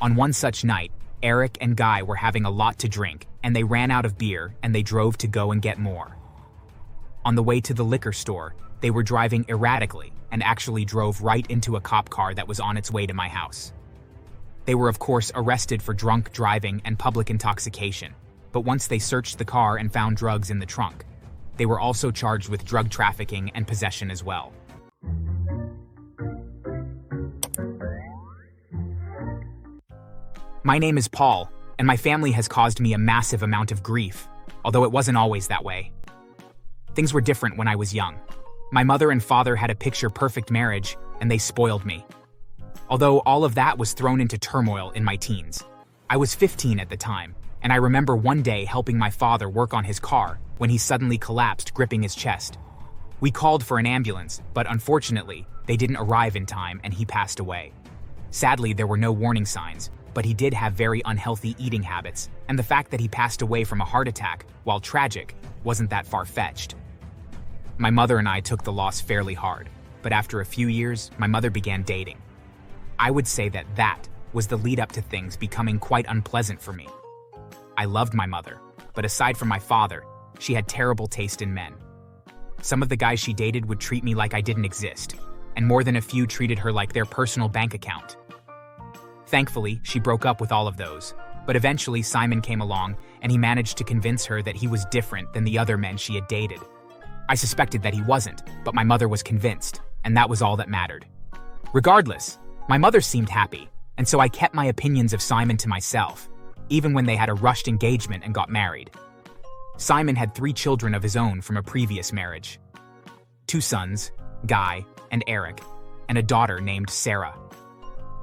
On one such night, Eric and Guy were having a lot to drink, and they ran out of beer and they drove to go and get more. On the way to the liquor store, they were driving erratically and actually drove right into a cop car that was on its way to my house. They were of course arrested for drunk driving and public intoxication, but once they searched the car and found drugs in the trunk, they were also charged with drug trafficking and possession as well. My name is Paul, and my family has caused me a massive amount of grief, although it wasn't always that way. Things were different when I was young. My mother and father had a picture-perfect marriage, and they spoiled me. Although all of that was thrown into turmoil in my teens. I was 15 at the time, and I remember one day helping my father work on his car when he suddenly collapsed, gripping his chest. We called for an ambulance, but unfortunately, they didn't arrive in time and he passed away. Sadly, there were no warning signs, but he did have very unhealthy eating habits, and the fact that he passed away from a heart attack, while tragic, wasn't that far-fetched. My mother and I took the loss fairly hard, but after a few years, my mother began dating. I would say that was the lead-up to things becoming quite unpleasant for me. I loved my mother, but aside from my father, she had terrible taste in men. Some of the guys she dated would treat me like I didn't exist, and more than a few treated her like their personal bank account. Thankfully, she broke up with all of those, but eventually Simon came along and he managed to convince her that he was different than the other men she had dated. I suspected that he wasn't, but my mother was convinced, and that was all that mattered. Regardless, my mother seemed happy, and so I kept my opinions of Simon to myself, even when they had a rushed engagement and got married. Simon had 3 children of his own from a previous marriage. 2 sons, Guy and Eric, and a daughter named Sarah.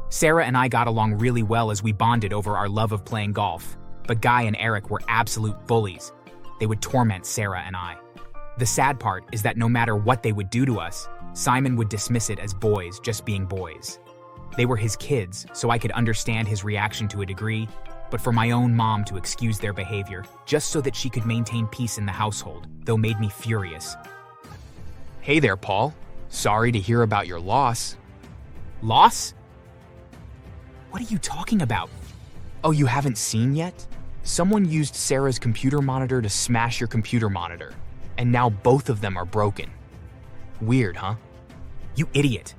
Sarah and I got along really well as we bonded over our love of playing golf, but Guy and Eric were absolute bullies. They would torment Sarah and I. The sad part is that no matter what they would do to us, Simon would dismiss it as boys just being boys. They were his kids, so I could understand his reaction to a degree, but for my own mom to excuse their behavior just so that she could maintain peace in the household, though, made me furious. Hey there, Paul. Sorry to hear about your loss. Loss? What are you talking about? Oh, you haven't seen yet? Someone used Sarah's computer monitor to smash your computer monitor, and now both of them are broken. Weird, huh? You idiot.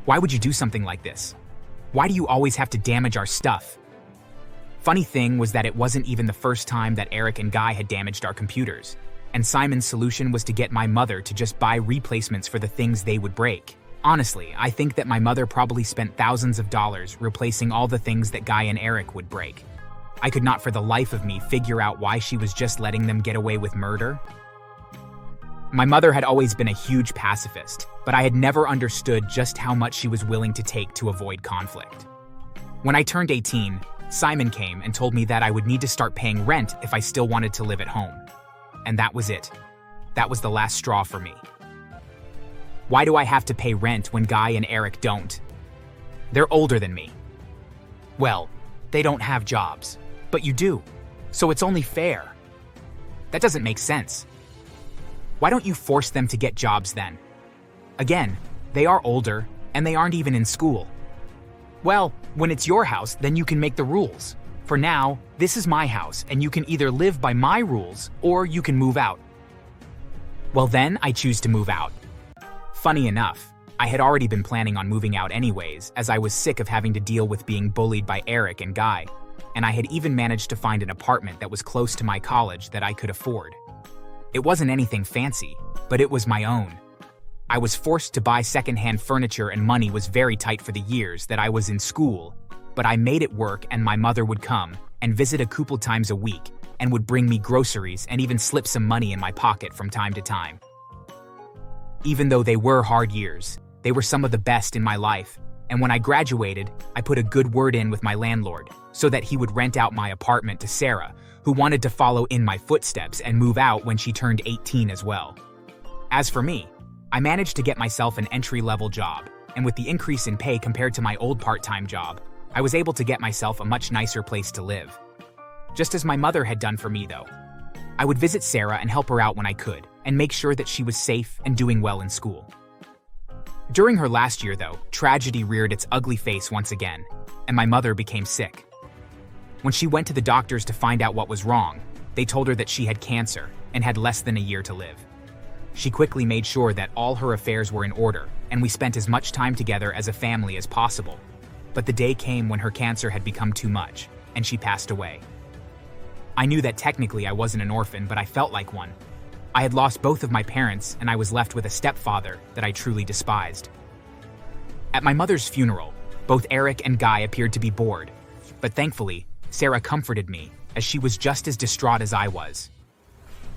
Why would you do something like this? Why do you always have to damage our stuff? Funny thing was that it wasn't even the first time that Eric and Guy had damaged our computers, and Simon's solution was to get my mother to just buy replacements for the things they would break. Honestly, I think that my mother probably spent thousands of dollars replacing all the things that Guy and Eric would break. I could not for the life of me figure out why she was just letting them get away with murder. My mother had always been a huge pacifist, but I had never understood just how much she was willing to take to avoid conflict. When I turned 18, Simon came and told me that I would need to start paying rent if I still wanted to live at home. And that was it. That was the last straw for me. Why do I have to pay rent when Guy and Eric don't? They're older than me. Well, they don't have jobs, but you do, so it's only fair. That doesn't make sense. Why don't you force them to get jobs then? Again, they are older, and they aren't even in school. Well, when it's your house, then you can make the rules. For now, this is my house, and you can either live by my rules, or you can move out. Well then, I choose to move out. Funny enough, I had already been planning on moving out anyways, as I was sick of having to deal with being bullied by Eric and Guy, and I had even managed to find an apartment that was close to my college that I could afford. It wasn't anything fancy, but it was my own. I was forced to buy secondhand furniture and money was very tight for the years that I was in school, but I made it work and my mother would come and visit a couple times a week and would bring me groceries and even slip some money in my pocket from time to time. Even though they were hard years, they were some of the best in my life, and when I graduated, I put a good word in with my landlord so that he would rent out my apartment to Sarah, who wanted to follow in my footsteps and move out when she turned 18 as well. As for me, I managed to get myself an entry-level job, and with the increase in pay compared to my old part-time job, I was able to get myself a much nicer place to live. Just as my mother had done for me, though. I would visit Sarah and help her out when I could, and make sure that she was safe and doing well in school. During her last year, though, tragedy reared its ugly face once again. and my mother became sick. When she went to the doctors to find out what was wrong, they told her that she had cancer and had less than a year to live. She quickly made sure that all her affairs were in order, and we spent as much time together as a family as possible. But the day came when her cancer had become too much, and she passed away. I knew that technically I wasn't an orphan, but I felt like one. I had lost both of my parents, and I was left with a stepfather that I truly despised. At my mother's funeral, both Eric and Guy appeared to be bored, but thankfully, Sarah comforted me, as she was just as distraught as I was.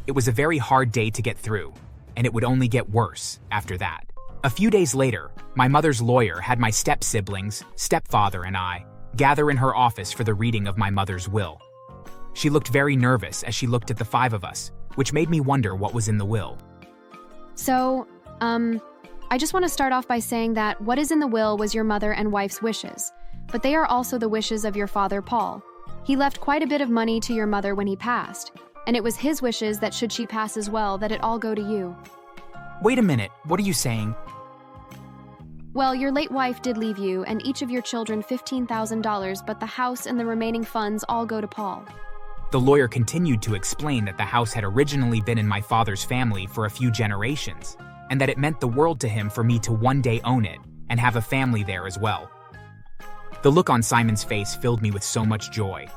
It was a very hard day to get through, and it would only get worse after that. A few days later, my mother's lawyer had my step-siblings, stepfather, and I gather in her office for the reading of my mother's will. She looked very nervous as she looked at the five of us, which made me wonder what was in the will. So, I just want to start off by saying that what is in the will was your mother and wife's wishes, but they are also the wishes of your father, Paul. He left quite a bit of money to your mother when he passed, and it was his wishes that should she pass as well, that it all go to you. Wait a minute, what are you saying? Well, your late wife did leave you and each of your children $15,000, but the house and the remaining funds all go to Paul. The lawyer continued to explain that the house had originally been in my father's family for a few generations, and that it meant the world to him for me to one day own it and have a family there as well. The look on Simon's face filled me with so much joy.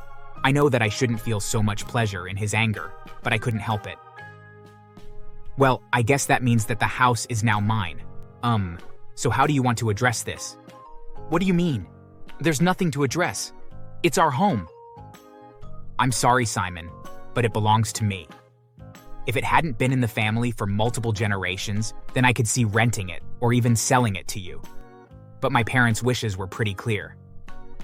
I know that I shouldn't feel so much pleasure in his anger, but I couldn't help it. Well, I guess that means that the house is now mine. So how do you want to address this? What do you mean? There's nothing to address. It's our home. I'm sorry, Simon, but it belongs to me. If it hadn't been in the family for multiple generations, then I could see renting it or even selling it to you. But my parents' wishes were pretty clear.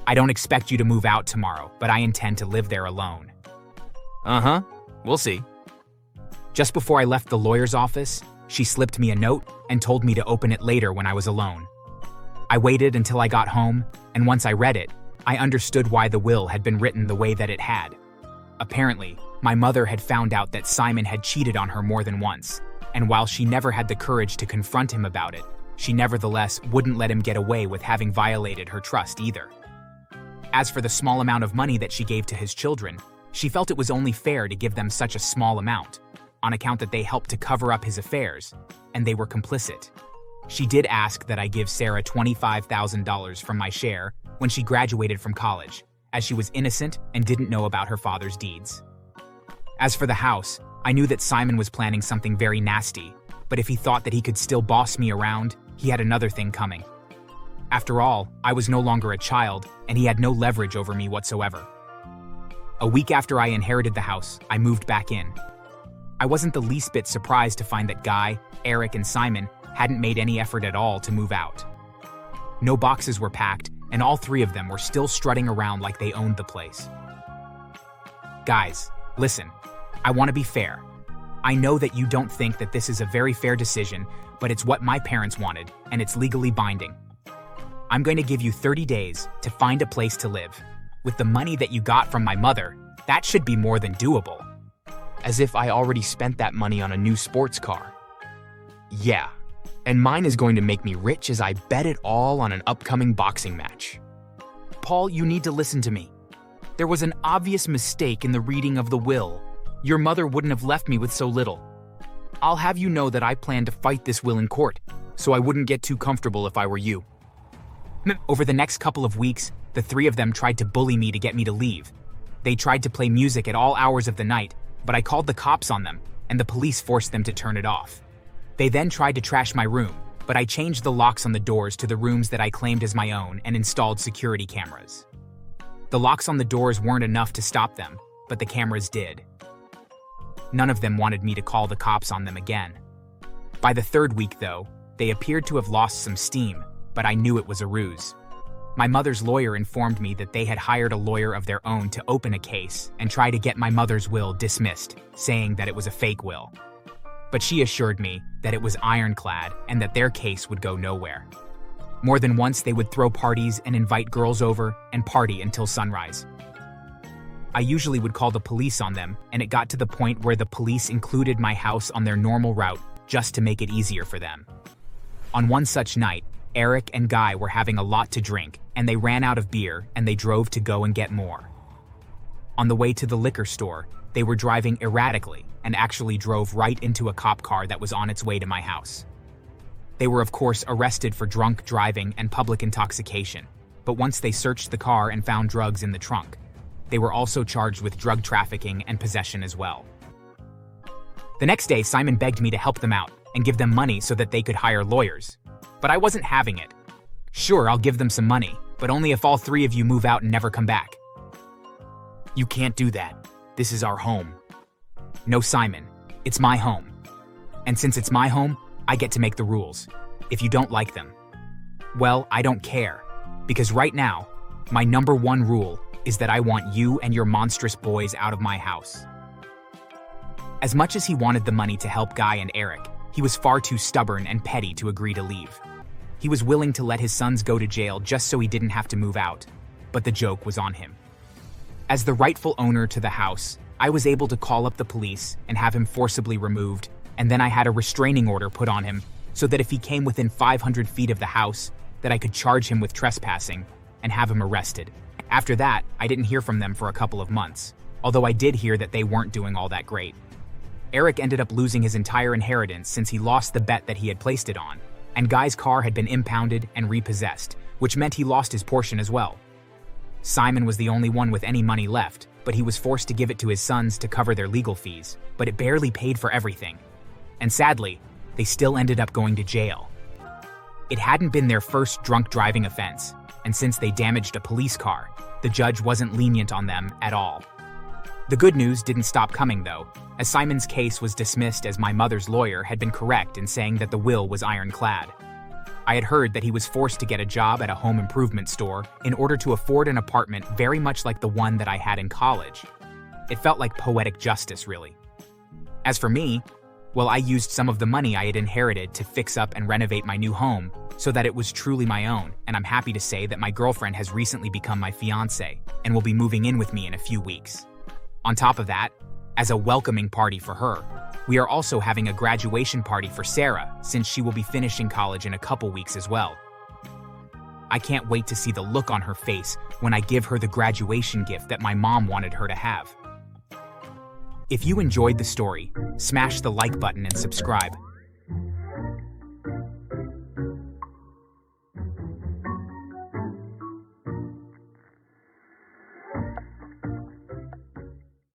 I don't expect you to move out tomorrow, but I intend to live there alone. Uh-huh, we'll see. Just before I left the lawyer's office, she slipped me a note and told me to open it later when I was alone. I waited until I got home, and once I read it, I understood why the will had been written the way that it had. Apparently, my mother had found out that Simon had cheated on her more than once, and while she never had the courage to confront him about it, she nevertheless wouldn't let him get away with having violated her trust either. As for the small amount of money that she gave to his children, she felt it was only fair to give them such a small amount, on account that they helped to cover up his affairs, and they were complicit. She did ask that I give Sarah $25,000 from my share when she graduated from college, as she was innocent and didn't know about her father's deeds. As for the house, I knew that Simon was planning something very nasty, but if he thought that he could still boss me around, he had another thing coming. After all, I was no longer a child, and he had no leverage over me whatsoever. A week after I inherited the house, I moved back in. I wasn't the least bit surprised to find that Guy, Eric, and Simon hadn't made any effort at all to move out. No boxes were packed, and all three of them were still strutting around like they owned the place. Guys, listen, I want to be fair. I know that you don't think that this is a very fair decision, but it's what my parents wanted, and it's legally binding. I'm going to give you 30 days to find a place to live. With the money that you got from my mother, that should be more than doable. As if I already spent that money on a new sports car. Yeah, and mine is going to make me rich as I bet it all on an upcoming boxing match. Paul, you need to listen to me. There was an obvious mistake in the reading of the will. Your mother wouldn't have left me with so little. I'll have you know that I plan to fight this will in court, so I wouldn't get too comfortable if I were you. Over the next couple of weeks, the three of them tried to bully me to get me to leave. They tried to play music at all hours of the night, but I called the cops on them, and the police forced them to turn it off. They then tried to trash my room, but I changed the locks on the doors to the rooms that I claimed as my own and installed security cameras. The locks on the doors weren't enough to stop them, but the cameras did. None of them wanted me to call the cops on them again. By the third week, though, they appeared to have lost some steam, but I knew it was a ruse. My mother's lawyer informed me that they had hired a lawyer of their own to open a case and try to get my mother's will dismissed, saying that it was a fake will. But she assured me that it was ironclad and that their case would go nowhere. More than once, they would throw parties and invite girls over and party until sunrise. I usually would call the police on them, and it got to the point where the police included my house on their normal route just to make it easier for them. On one such night, Eric and Guy were having a lot to drink, and they ran out of beer and they drove to go and get more. On the way to the liquor store, they were driving erratically and actually drove right into a cop car that was on its way to my house. They were, of course, arrested for drunk driving and public intoxication, but once they searched the car and found drugs in the trunk, they were also charged with drug trafficking and possession as well. The next day, Simon begged me to help them out and give them money so that they could hire lawyers, but I wasn't having it. Sure, I'll give them some money, but only if all three of you move out and never come back. You can't do that. This is our home. No, Simon, it's my home. And since it's my home, I get to make the rules. If you don't like them, well, I don't care. Because right now, my number one rule is that I want you and your monstrous boys out of my house. As much as he wanted the money to help Guy and Eric, he was far too stubborn and petty to agree to leave. He was willing to let his sons go to jail just so he didn't have to move out, but the joke was on him. As the rightful owner to the house, I was able to call up the police and have him forcibly removed, and then I had a restraining order put on him so that if he came within 500 feet of the house, that I could charge him with trespassing and have him arrested. After that, I didn't hear from them for a couple of months, although I did hear that they weren't doing all that great. Eric ended up losing his entire inheritance since he lost the bet that he had placed it on, and Guy's car had been impounded and repossessed, which meant he lost his portion as well. Simon was the only one with any money left, but he was forced to give it to his sons to cover their legal fees, but it barely paid for everything. And sadly, they still ended up going to jail. It hadn't been their first drunk driving offense, and since they damaged a police car, the judge wasn't lenient on them at all. The good news didn't stop coming though, as Simon's case was dismissed as my mother's lawyer had been correct in saying that the will was ironclad. I had heard that he was forced to get a job at a home improvement store in order to afford an apartment very much like the one that I had in college. It felt like poetic justice, really. As for me, well, I used some of the money I had inherited to fix up and renovate my new home so that it was truly my own, and I'm happy to say that my girlfriend has recently become my fiancé and will be moving in with me in a few weeks. On top of that, as a welcoming party for her, we are also having a graduation party for Sarah since she will be finishing college in a couple weeks as well. I can't wait to see the look on her face when I give her the graduation gift that my mom wanted her to have. If you enjoyed the story, smash the like button and subscribe.